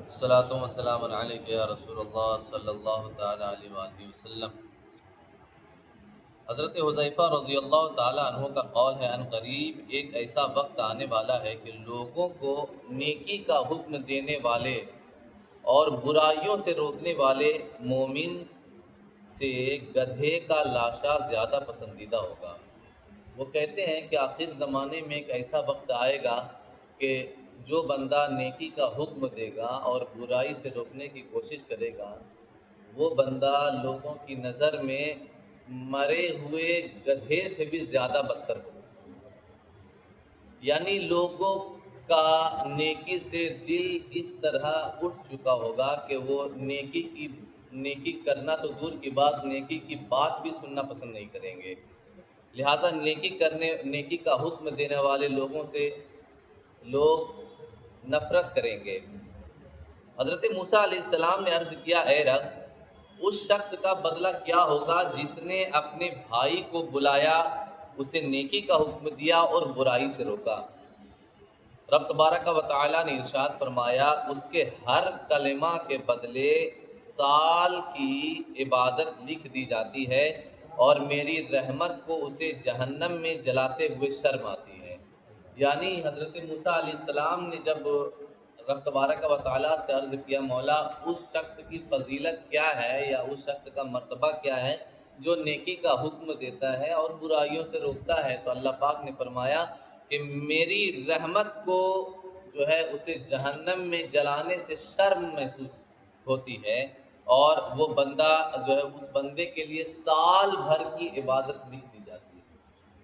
الصلاۃ والسلام علیک یا رسول اللہ صلی اللہ تعالی علیہ وآلہ وسلم۔ حضرت حذیفہ رضی اللہ تعالی عنہ کا قول ہے، ان قریب ایک ایسا وقت آنے والا ہے کہ لوگوں کو نیکی کا حکم دینے والے اور برائیوں سے روکنے والے مومن سے گدھے کا لاشا زیادہ پسندیدہ ہوگا۔ وہ کہتے ہیں کہ آخر زمانے میں ایک ایسا وقت آئے گا کہ جو بندہ نیکی کا حکم دے گا اور برائی سے روکنے کی کوشش کرے گا، وہ بندہ لوگوں کی نظر میں مرے ہوئے گدھے سے بھی زیادہ بدتر ہوگا۔ یعنی لوگوں کا نیکی سے دل اس طرح اٹھ چکا ہوگا کہ وہ نیکی کرنا تو دور کی بات، نیکی کی بات بھی سننا پسند نہیں کریں گے۔ لہذا نیکی کا حکم دینے والے لوگوں سے لوگ نفرت کریں گے۔ حضرت موسیٰ علیہ السلام نے عرض کیا، اے رب، اس شخص کا بدلہ کیا ہوگا جس نے اپنے بھائی کو بلایا، اسے نیکی کا حکم دیا اور برائی سے روکا۔ رب تبارک و تعالی نے ارشاد فرمایا، اس کے ہر کلمہ کے بدلے سال کی عبادت لکھ دی جاتی ہے اور میری رحمت کو اسے جہنم میں جلاتے ہوئے شرم آتی ہے۔ یعنی حضرت موسیٰ علیہ السلام نے جب رب تبارک و تعالیٰ سے عرض کیا، مولا اس شخص کی فضیلت کیا ہے یا اس شخص کا مرتبہ کیا ہے جو نیکی کا حکم دیتا ہے اور برائیوں سے روکتا ہے، تو اللہ پاک نے فرمایا کہ میری رحمت کو جو ہے اسے جہنم میں جلانے سے شرم محسوس ہوتی ہے، اور وہ بندہ جو ہے اس بندے کے لیے سال بھر کی عبادت لکھ دی جاتی ہے۔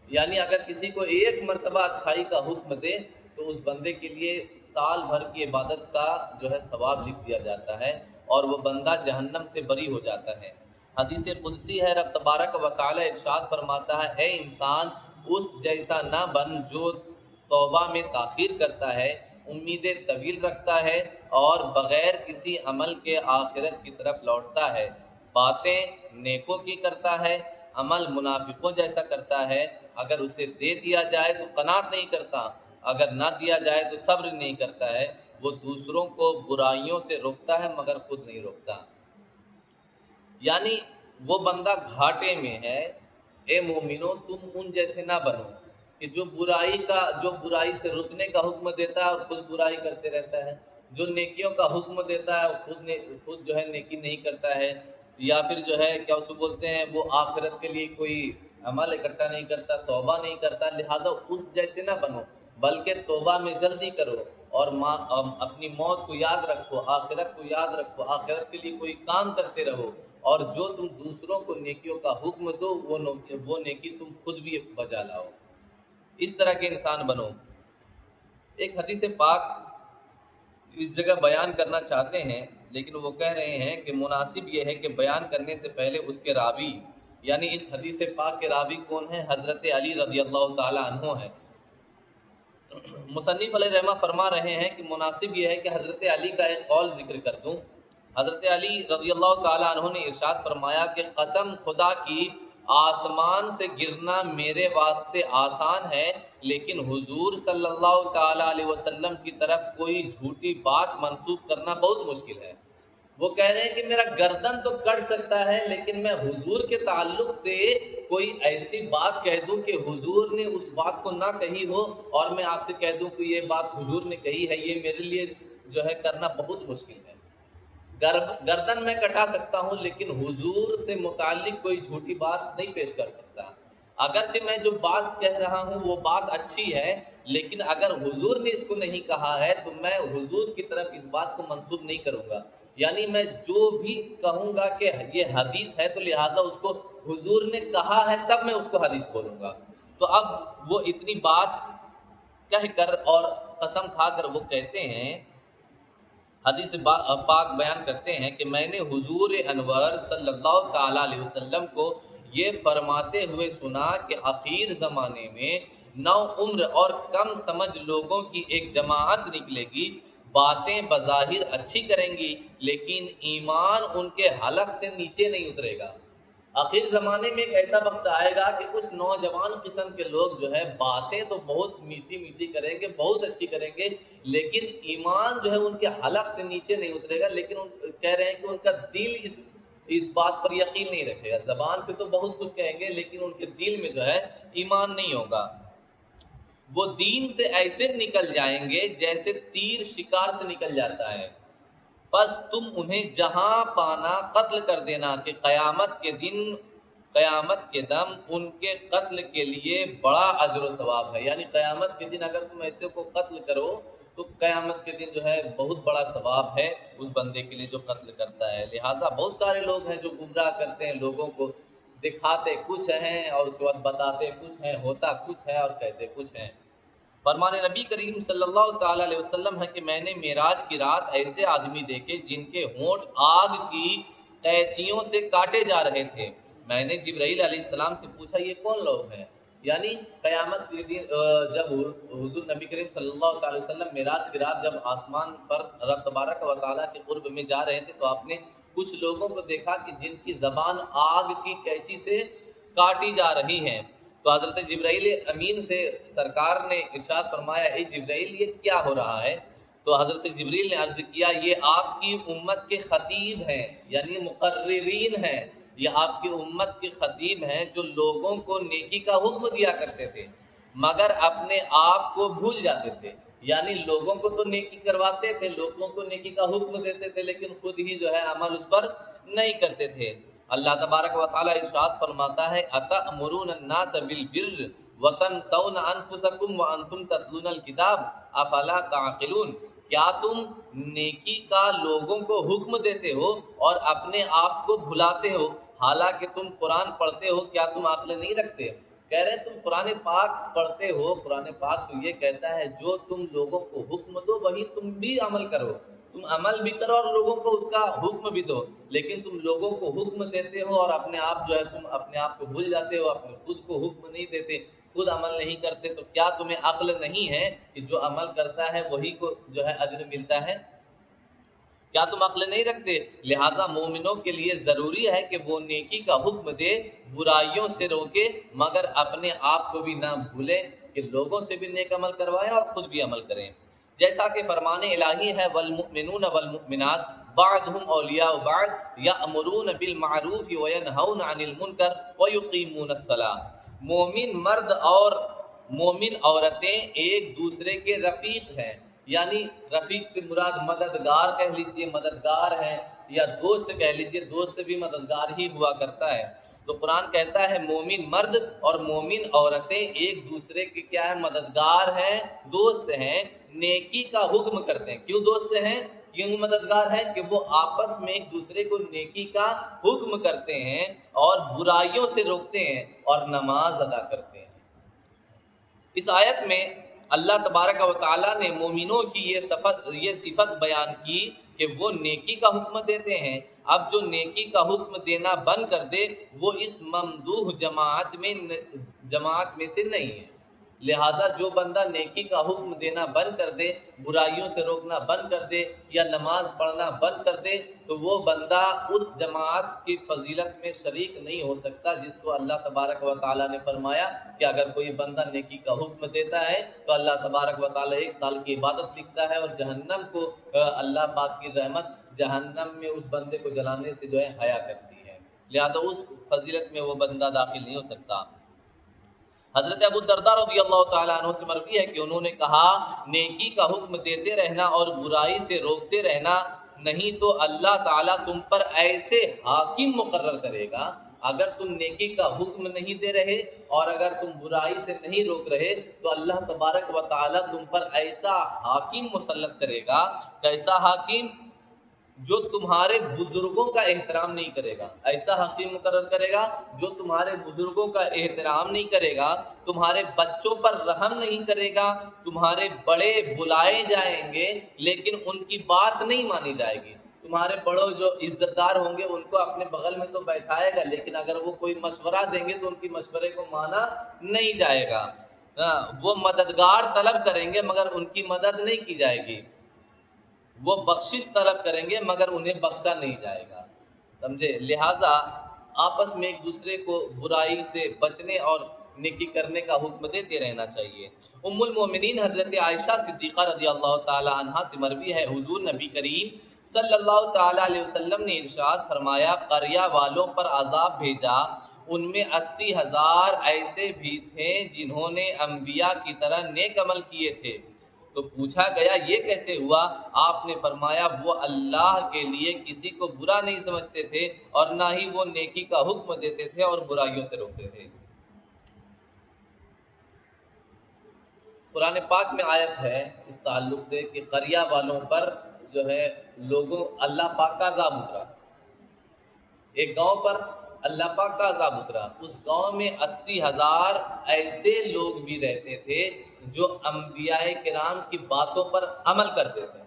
یعنی اگر کسی کو ایک مرتبہ اچھائی کا حکم دے تو اس بندے کے لیے سال بھر کی عبادت کا جو ہے ثواب لکھ دیا جاتا ہے اور وہ بندہ جہنم سے بری ہو جاتا ہے۔ حدیث قدسی ہے، رب تبارک و تعالی ارشاد فرماتا ہے، اے انسان اس جیسا نہ بن جو توبہ میں تاخیر کرتا ہے، امیدیں طویل رکھتا ہے اور بغیر کسی عمل کے آخرت کی طرف لوٹتا ہے، باتیں نیکوں کی کرتا ہے، عمل منافقوں جیسا کرتا ہے، اگر اسے دے دیا جائے تو قناعت نہیں کرتا، اگر نہ دیا جائے تو صبر نہیں کرتا ہے، وہ دوسروں کو برائیوں سے روکتا ہے مگر خود نہیں روکتا۔ یعنی وہ بندہ گھاٹے میں ہے۔ اے مومنو، تم ان جیسے نہ بنو کہ جو برائی سے رکنے کا حکم دیتا ہے اور خود برائی کرتے رہتا ہے، جو نیکیوں کا حکم دیتا ہے اور خود جو ہے نیکی نہیں کرتا ہے، یا پھر جو ہے کیا اسے بولتے ہیں، وہ آخرت کے لیے کوئی عمل اکٹھا نہیں کرتا، توبہ نہیں کرتا۔ لہذا اس جیسے نہ بنو، بلکہ توبہ میں جلدی کرو اور اپنی موت کو یاد رکھو، آخرت کو یاد رکھو، آخرت کے لیے کوئی کام کرتے رہو، اور جو تم دوسروں کو نیکیوں کا حکم دو وہ نیکی تم خود بھی بجا لاؤ۔ اس طرح کے انسان بنو۔ ایک حدیث پاک اس جگہ بیان کرنا چاہتے ہیں، لیکن وہ کہہ رہے ہیں کہ مناسب یہ ہے کہ بیان کرنے سے پہلے اس کے راوی، یعنی اس حدیث پاک کے راوی کون ہیں؟ حضرت علی رضی اللہ تعالی عنہ ہیں۔ مصنف علیہ رحمہ فرما رہے ہیں کہ مناسب یہ ہے کہ حضرت علی کا ایک قول ذکر کر دوں۔ حضرت علی رضی اللہ تعالی عنہ نے ارشاد فرمایا کہ قسم خدا کی، آسمان سے گرنا میرے واسطے آسان ہے، لیکن حضور صلی اللہ تعالی علیہ وسلم کی طرف کوئی جھوٹی بات منسوب کرنا بہت مشکل ہے۔ وہ کہہ رہے ہیں کہ میرا گردن تو کٹ سکتا ہے، لیکن میں حضور کے تعلق سے کوئی ایسی بات کہہ دوں کہ حضور نے اس بات کو نہ کہی ہو اور میں آپ سے کہہ دوں کہ یہ بات حضور نے کہی ہے، یہ میرے لیے جو ہے کرنا بہت مشکل ہے۔ گردن میں کٹا سکتا ہوں، لیکن حضور سے متعلق کوئی جھوٹی بات نہیں پیش کر سکتا۔ اگرچہ میں جو بات کہہ رہا ہوں وہ بات اچھی ہے، لیکن اگر حضور نے اس کو نہیں کہا ہے تو میں حضور کی طرف اس بات کو منسوب نہیں کروں گا۔ یعنی میں جو بھی کہوں گا کہ یہ حدیث ہے تو لہٰذا اس کو حضور نے کہا ہے تب میں اس کو حدیث بولوں گا۔ تو اب وہ اتنی بات کہہ کر اور قسم کھا کر وہ کہتے ہیں، حدیث پاک بیان کرتے ہیں کہ میں نے حضور انور صلی اللہ تعالیٰ علیہ وسلم کو یہ فرماتے ہوئے سنا کہ آخر زمانے میں نو عمر اور کم سمجھ لوگوں کی ایک جماعت نکلے گی، باتیں بظاہر اچھی کریں گی لیکن ایمان ان کے حلق سے نیچے نہیں اترے گا۔ آخر زمانے میں ایک ایسا وقت آئے گا کہ کچھ نوجوان قسم کے لوگ جو ہے باتیں تو بہت میٹھی میٹھی کریں گے، بہت اچھی کریں گے، لیکن ایمان جو ہے ان کے حلق سے نیچے نہیں اترے گا، لیکن کہہ رہے ہیں کہ ان کا دل اس بات پر یقین نہیں رکھے گا۔ زبان سے تو بہت کچھ کہیں گے لیکن ان کے دل میں جو ہے ایمان نہیں ہوگا۔ وہ دین سے ایسے نکل جائیں گے جیسے تیر شکار سے نکل جاتا ہے، بس تم انہیں جہاں پانا قتل کر دینا کہ قیامت کے دم ان کے قتل کے لیے بڑا اجر و ثواب ہے۔ یعنی قیامت کے دن اگر تم ایسے کو قتل کرو تو قیامت کے دن جو ہے بہت بڑا ثواب ہے اس بندے کے لیے جو قتل کرتا ہے۔ لہٰذا بہت سارے لوگ ہیں جو گمراہ کرتے ہیں، لوگوں کو دکھاتے کچھ ہیں اور اس کے بعد بتاتے کچھ ہیں، ہوتا کچھ ہے اور کہتے کچھ ہیں۔ فرمان نبی کریم صلی اللہ تعالیٰ علیہ وسلم ہے کہ میں نے معراج کی رات ایسے آدمی دیکھے جن کے ہونٹ آگ کی قینچیوں سے کاٹے جا رہے تھے۔ میں نے جبرائیل علیہ السلام سے پوچھا یہ کون لوگ ہیں؟ یعنی قیامت کے دن جب حضور نبی کریم صلی اللہ تعالیٰ علیہ وسلم معراج کی رات جب آسمان پر رب تبارک و تعالیٰ کے قرب میں جا رہے تھے تو آپ نے کچھ لوگوں کو دیکھا کہ جن کی زبان آگ کی قینچی سے کاٹی جا رہی ہیں۔ تو حضرت جبرائیل امین سے سرکار نے ارشاد فرمایا اے جبرائیل یہ کیا ہو رہا ہے؟ تو حضرت جبرائیل نے عرض کیا یہ آپ کی امت کے خطیب ہیں، یعنی مقررین ہیں، یہ آپ کی امت کے خطیب ہیں جو لوگوں کو نیکی کا حکم دیا کرتے تھے مگر اپنے آپ کو بھول جاتے تھے۔ یعنی لوگوں کو تو نیکی کرواتے تھے، لوگوں کو نیکی کا حکم دیتے تھے، لیکن خود ہی جو ہے عمل اس پر نہیں کرتے تھے۔ اللہ تبارک و تعالیٰ ارشاد فرماتا ہے اتأمرون الناس بالبر وتنسون انفسکم وانتم تتلون الکتاب افلا تعقلون، کیا تم نیکی کا لوگوں کو حکم دیتے ہو اور اپنے آپ کو بھلاتے ہو حالانکہ تم قرآن پڑھتے ہو، کیا تم عقل نہیں رکھتے؟ کہہ رہے تم قرآن پاک پڑھتے ہو، قرآن پاک تو یہ کہتا ہے جو تم لوگوں کو حکم دو وہی تم بھی عمل کرو، تم عمل بھی کرو اور لوگوں کو اس کا حکم بھی دو، لیکن تم لوگوں کو حکم دیتے ہو اور اپنے آپ جو ہے تم اپنے آپ کو بھول جاتے ہو، اپنے خود کو حکم نہیں دیتے، خود عمل نہیں کرتے، تو کیا تمہیں عقل نہیں ہے کہ جو عمل کرتا ہے وہی کو جو ہے اجر ملتا ہے؟ کیا تم عقل نہیں رکھتے؟ لہٰذا مومنوں کے لیے ضروری ہے کہ وہ نیکی کا حکم دے، برائیوں سے روکے، مگر اپنے آپ کو بھی نہ بھولیں کہ لوگوں سے بھی نیک عمل کروائیں اور خود بھی عمل کریں۔ جیسا کہ فرمان الہی ہے والمؤمنون والمؤمنات بعضهم اولیاء بعض یأمرون بالمعروف وینہون عن المنکر ویقیمون الصلاۃ، مومن مرد اور مومن عورتیں ایک دوسرے کے رفیق ہیں، یعنی رفیق سے مراد مددگار کہہ لیجئے، مددگار ہیں، یا دوست کہہ لیجئے، دوست بھی مددگار ہی ہوا کرتا ہے۔ تو قرآن کہتا ہے مومن مرد اور مومن عورتیں ایک دوسرے کے کیا ہے؟ مددگار ہیں، دوست ہیں، نیکی کا حکم کرتے ہیں۔ کیوں دوست ہیں؟ کیوں مددگار ہیں؟ کہ وہ آپس میں ایک دوسرے کو نیکی کا حکم کرتے ہیں اور برائیوں سے روکتے ہیں اور نماز ادا کرتے ہیں۔ اس آیت میں اللہ تبارک و تعالیٰ نے مومنوں کی یہ صفت بیان کی کہ وہ نیکی کا حکم دیتے ہیں۔ اب جو نیکی کا حکم دینا بند کر دے وہ اس ممدوح جماعت میں سے نہیں ہے۔ لہٰذا جو بندہ نیکی کا حکم دینا بند کر دے، برائیوں سے روکنا بند کر دے یا نماز پڑھنا بند کر دے تو وہ بندہ اس جماعت کی فضیلت میں شریک نہیں ہو سکتا جس کو اللہ تبارک و تعالیٰ نے فرمایا کہ اگر کوئی بندہ نیکی کا حکم دیتا ہے تو اللہ تبارک و تعالیٰ 1 سال کی عبادت لکھتا ہے اور جہنم کو اللہ پاک کی رحمت جہنم میں اس بندے کو جلانے سے جو ہے حیا کرتی ہے، لہذا اس فضیلت میں وہ بندہ داخل نہیں ہو سکتا۔ حضرت ابو الدرداء رضی اللہ تعالیٰ عنہ سے مروی ہے کہ انہوں نے کہا نیکی کا حکم دیتے رہنا اور برائی سے روکتے رہنا، نہیں تو اللہ تعالیٰ تم پر ایسے حاکم مقرر کرے گا، اگر تم نیکی کا حکم نہیں دے رہے اور اگر تم برائی سے نہیں روک رہے تو اللہ تبارک و تعالیٰ تم پر ایسا حاکم مسلط کرے گا، کیسا حاکم؟ جو تمہارے بزرگوں کا احترام نہیں کرے گا، ایسا حاکم مقرر کرے گا جو تمہارے بزرگوں کا احترام نہیں کرے گا، تمہارے بچوں پر رحم نہیں کرے گا، تمہارے بڑے بلائے جائیں گے لیکن ان کی بات نہیں مانی جائے گی، تمہارے بڑوں جو عزت دار ہوں گے ان کو اپنے بغل میں تو بیٹھائے گا لیکن اگر وہ کوئی مشورہ دیں گے تو ان کی مشورے کو مانا نہیں جائے گا، وہ مددگار طلب کریں گے مگر ان کی مدد نہیں کی جائے گی، وہ بخشش طلب کریں گے مگر انہیں بخشا نہیں جائے گا، سمجھے؟ لہٰذا آپس میں ایک دوسرے کو برائی سے بچنے اور نیکی کرنے کا حکم دیتے رہنا چاہیے۔ ام المومنین حضرت عائشہ صدیقہ رضی اللہ تعالی عنہا سے مروی ہے، حضور نبی کریم صلی اللہ تعالی علیہ وسلم نے ارشاد فرمایا، قریہ والوں پر عذاب بھیجا، ان میں 80,000 ایسے بھی تھے جنہوں نے انبیاء کی طرح نیک عمل کیے تھے۔ تو پوچھا گیا یہ کیسے ہوا؟ آپ نے فرمایا وہ اللہ کے لیے کسی کو برا نہیں سمجھتے تھے اور نہ ہی وہ نیکی کا حکم دیتے تھے اور برائیوں سے روکتے تھے۔ قرآن پاک میں آیت ہے اس تعلق سے کہ قریہ والوں پر جو ہے لوگوں اللہ پاک کا عذاب اترا، ایک گاؤں پر اللہ پاک کا عذاب اترا، اس گاؤں میں 80,000 ایسے لوگ بھی رہتے تھے جو انبیاء کرام کی باتوں پر عمل کرتے تھے،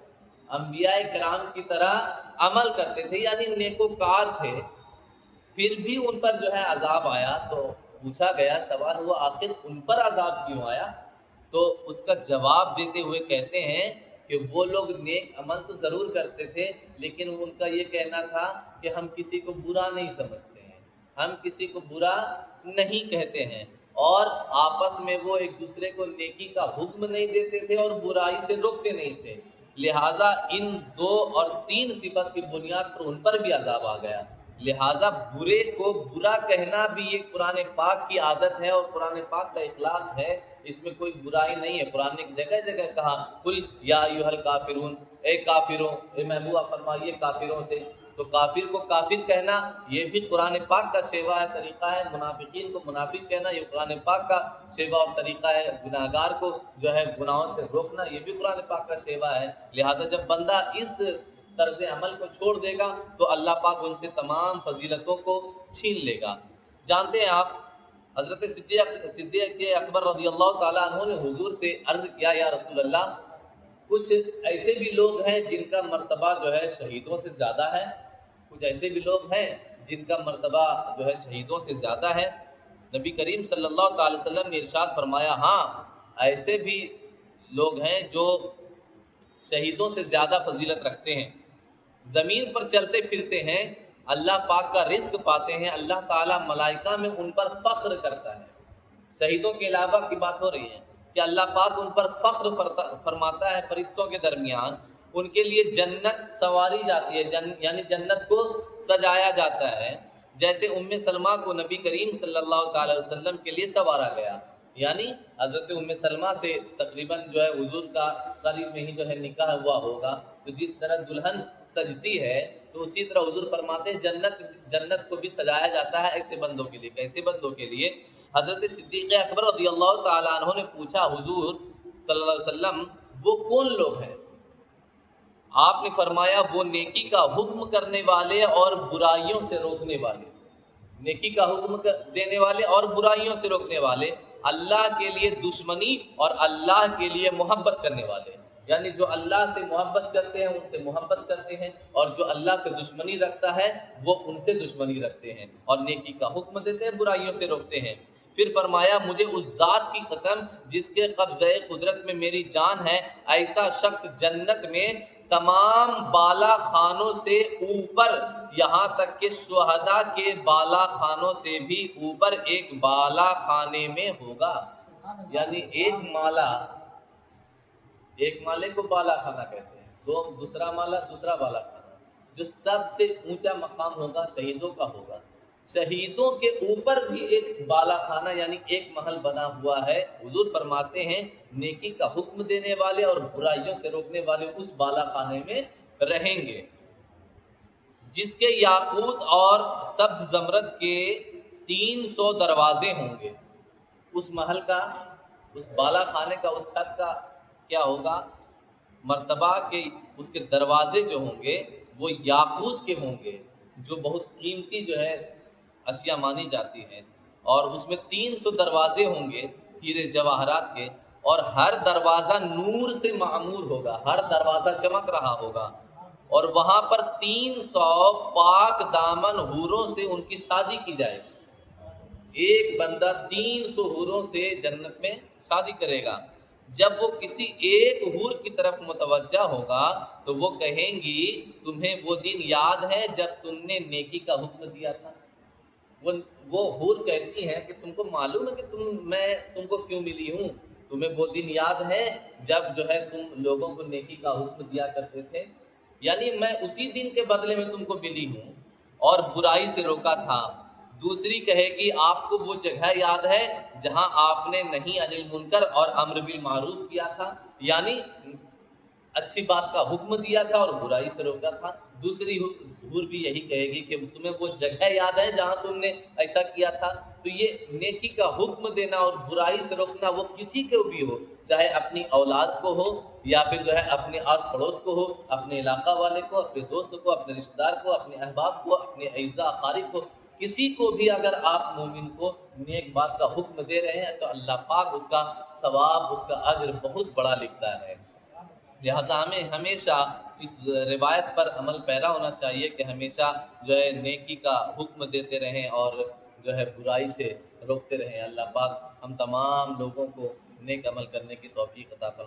انبیاء کرام کی طرح عمل کرتے تھے، یعنی نیکوکار تھے، پھر بھی ان پر جو ہے عذاب آیا۔ تو پوچھا گیا، سوال ہوا آخر ان پر عذاب کیوں آیا؟ تو اس کا جواب دیتے ہوئے کہتے ہیں کہ وہ لوگ نیک عمل تو ضرور کرتے تھے، لیکن ان کا یہ کہنا تھا کہ ہم کسی کو برا نہیں سمجھتے ہیں، ہم کسی کو برا نہیں کہتے ہیں، اور آپس میں وہ ایک دوسرے کو نیکی کا حکم نہیں دیتے تھے اور برائی سے روکتے نہیں تھے، لہٰذا ان 2 اور 3 صفت کی بنیاد پر ان پر بھی عذاب آ گیا۔ لہٰذا برے کو برا کہنا بھی یہ قرآن پاک کی عادت ہے اور قرآن پاک کا اخلاق ہے، اس میں کوئی برائی نہیں ہے۔ قرآن نے جگہ جگہ کہا قل یا ایھا الکافرون، اے کافروں، اے محبوبہ فرمائیے کافروں سے، تو کافر کو کافر کہنا یہ بھی قرآن پاک کا سیوا ہے، طریقہ ہے، منافقین کو منافق کہنا یہ قرآن پاک کا سیوا اور طریقہ ہے، گناہگار کو جو ہے گناہوں سے روکنا یہ بھی قرآن پاک کا سیوا ہے۔ لہٰذا جب بندہ اس طرز عمل کو چھوڑ دے گا تو اللہ پاک ان سے تمام فضیلتوں کو چھین لے گا۔ جانتے ہیں آپ حضرت صدیق اکبر رضی اللہ تعالیٰ عنہ نے حضور سے عرض کیا، یا رسول اللہ کچھ ایسے بھی لوگ ہیں جن کا مرتبہ جو ہے شہیدوں سے زیادہ ہے، کچھ ایسے بھی لوگ ہیں جن کا مرتبہ جو ہے شہیدوں سے زیادہ ہے۔ نبی کریم صلی اللہ تعالی وسلم نے ارشاد فرمایا، ہاں ایسے بھی لوگ ہیں جو شہیدوں سے زیادہ فضیلت رکھتے ہیں، زمین پر چلتے پھرتے ہیں، اللہ پاک کا رزق پاتے ہیں، اللہ تعالیٰ ملائکہ میں ان پر فخر کرتا ہے۔ شہیدوں کے علاوہ کی بات ہو رہی ہے کہ اللہ پاک ان پر فخر فرماتا ہے فرشتوں کے درمیان، ان کے لیے جنت سنواری جاتی ہے، یعنی جنت کو سجایا جاتا ہے، جیسے ام سلمہ کو نبی کریم صلی اللہ تعالی وسلم کے لیے سنوارا گیا، یعنی حضرت ام سلمہ سے تقریباً جو ہے حضور کا قریب میں ہی جو ہے نکاح ہوا ہوگا، تو جس طرح دلہن سجتی ہے تو اسی طرح حضور فرماتے ہیں جنت کو بھی سجایا جاتا ہے ایسے بندوں کے لیے، کیسے بندوں کے لیے؟ حضرت صدیق اکبر رضی اللہ تعالیٰ عنہ نے پوچھا حضور صلی اللہ علیہ وسلم وہ کون لوگ ہیں؟ آپ نے فرمایا وہ نیکی کا حکم کرنے والے اور برائیوں سے روکنے والے، نیکی کا حکم دینے والے اور برائیوں سے روکنے والے، اللہ کے لیے دشمنی اور اللہ کے لیے محبت کرنے والے، یعنی جو اللہ سے محبت کرتے ہیں ان سے محبت کرتے ہیں، اور جو اللہ سے دشمنی رکھتا ہے وہ ان سے دشمنی رکھتے ہیں، اور نیکی کا حکم دیتے ہیں، برائیوں سے روکتے ہیں۔ پھر فرمایا مجھے اس ذات کی قسم جس کے قبضہ قدرت میں میری جان ہے، ایسا شخص جنت میں تمام بالا خانوں سے اوپر، یہاں تک کہ شہداء کے بالا خانوں سے بھی اوپر ایک بالا خانے میں ہوگا، یعنی ایک مالے کو بالا خانہ کہتے ہیں، دوسرا مالا دوسرا بالا خانہ، جو سب سے اونچا مقام ہوگا شہیدوں کا ہوگا، شہیدوں کے اوپر بھی ایک بالا خانہ یعنی ایک محل بنا ہوا ہے۔ حضور فرماتے ہیں نیکی کا حکم دینے والے اور برائیوں سے روکنے والے اس بالا خانے میں رہیں گے، جس کے یاقوت اور سبز زمرد کے 300 دروازے ہوں گے۔ اس محل کا، اس بالا خانے کا، اس چھت کا کیا ہوگا؟ مرتبہ کے اس کے دروازے جو ہوں گے وہ یاقوت کے ہوں گے، جو بہت قیمتی جو ہے اشیاء مانی جاتی ہیں، اور اس میں 300 دروازے ہوں گے ہیرے جواہرات کے، اور ہر دروازہ نور سے معمور ہوگا، ہر دروازہ چمک رہا ہوگا، اور وہاں پر 300 پاک دامن حوروں سے ان کی شادی کی جائے گی۔ ایک بندہ 300 حوروں سے جنت میں شادی کرے گا۔ جب وہ کسی ایک حور کی طرف متوجہ ہوگا تو وہ کہیں گی تمہیں وہ دن یاد ہے جب تم نے نیکی کا حکم دیا تھا؟ وہ وہ حور کہتی ہیں کہ تم کو معلوم ہے کہ میں تم کو کیوں ملی ہوں؟ تمہیں وہ دن یاد ہے جب جو ہے تم لوگوں کو نیکی کا حکم دیا کرتے تھے؟ یعنی میں اسی دن کے بدلے میں تم کو ملی ہوں اور برائی سے روکا تھا۔ دوسری کہے گی آپ کو وہ جگہ یاد ہے جہاں آپ نے نہیں انل منکر اور امر بالمعروف کیا تھا، یعنی اچھی بات کا حکم دیا تھا اور برائی سے روکا تھا۔ دوسری حور بھی یہی کہے گی کہ تمہیں وہ جگہ یاد ہے جہاں تم نے ایسا کیا تھا۔ تو یہ نیکی کا حکم دینا اور برائی سے روکنا وہ کسی کو بھی ہو، چاہے اپنی اولاد کو ہو یا پھر جو ہے اپنے آس پڑوس کو ہو، اپنے علاقہ والے کو، اپنے دوست کو، اپنے رشتہ دار کو، اپنے احباب کو، اپنے اعزاء اقارب کو، کسی کو بھی اگر آپ مومن کو نیک بات کا حکم دے رہے ہیں تو اللہ پاک اس کا ثواب، اس کا اجر بہت بڑا لکھتا ہے۔ لہٰذا ہمیں ہمیشہ اس روایت پر عمل پیرا ہونا چاہیے کہ ہمیشہ جو ہے نیکی کا حکم دیتے رہیں اور جو ہے برائی سے روکتے رہیں۔ اللہ پاک ہم تمام لوگوں کو نیک عمل کرنے کی توفیق عطا فرمائے۔